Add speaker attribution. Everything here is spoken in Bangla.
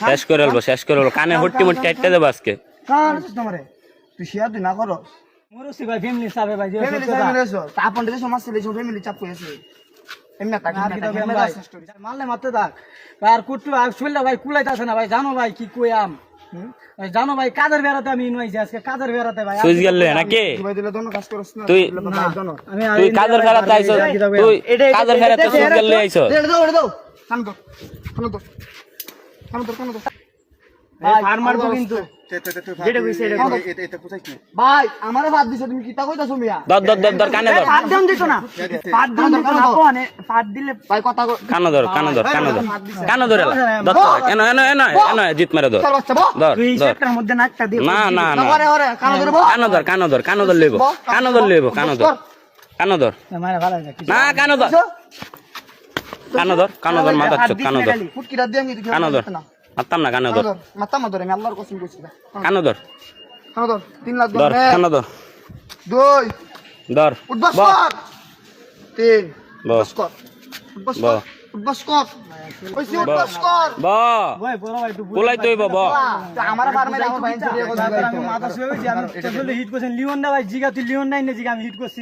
Speaker 1: শেষ করে বলবো শেষ করে বলবো কানে হট্টি মুট্টি কাটতে দেবো আজকে
Speaker 2: তুই শেয়ার তুই না করো
Speaker 3: মোরসি ভাই ফ্যামিলি চাপে ভাই
Speaker 2: ফ্যামিলি চাপ আপন দেশে সমাজ ছিল ফ্যামিলি চাপ করেছে এমনি
Speaker 3: মারলে মারতে থাক আর কুট্টু আর শুনলে ভাই কুলাইতেছে না ভাই জানো ভাই কি কইয়াম জানো ভাই কাদের বেড়াতে আমি নইছি আজকে কাদের বেড়াতে ভাই
Speaker 1: সুইচ গেল নাকি
Speaker 2: ভাই দিলে দোনো কাজ করছ না
Speaker 1: তুই তুই কাদের ফেরাতে আইছো তুই কাদের ফেরাতে সুইচ গেল আইছো
Speaker 2: দাও দাও কান দাও কান দাও কান দাও কান দাও
Speaker 3: আর মারবো কিন্তু যেটা কইছে
Speaker 2: এটা কোথায় কি ভাই আমারে ভাত দিছো তুমি কিতা কইতাছো মিয়া
Speaker 1: দর দর দর দর কানে দর
Speaker 3: ভাত দাম দিছো না ভাত দাম দিছো না কোনে ভাত দিলে
Speaker 2: ভাই কথা
Speaker 1: কানে দর কানে দর কানে দর কানে ধরে দর এনো এনো এনো এনো জিত মেরে দর দর
Speaker 3: তুই
Speaker 1: দর
Speaker 3: সেটার মধ্যে নাকটা দিয়ে
Speaker 1: না না না
Speaker 2: ওরে ওরে কান ধরবো
Speaker 1: কানে দর কানে দর কানে দর লইবো কানে দর লইবো কানে দর কানে দর
Speaker 3: মারা ভালো লাগে
Speaker 1: না কানে দর কানে দর মাথা চোখ কানে দর
Speaker 2: ফুটকিটা দিয়ে আমি দেখি
Speaker 1: কানে দর মারতাম না কানে দর
Speaker 2: মাথা ধরে আমি আল্লাহর কসম কইছি
Speaker 1: কানে দর
Speaker 2: কান ধর 3 লাখ
Speaker 1: দর কানে দর
Speaker 2: 2
Speaker 1: দর
Speaker 2: উঠবাস কর 3
Speaker 1: বস
Speaker 2: কর উঠবাস কর কইছি উঠবাস কর
Speaker 1: ব
Speaker 3: ভাই বড় ভাই একটু
Speaker 1: কোলাই তৈব ব
Speaker 2: আমার ফার্মে আমার ভাই
Speaker 3: আমি মাথা শুয়ে গেছি আমি হিট করছেন লিওন না ভাই জিগা তুই লিওন নাই না জিগা আমি হিট করছি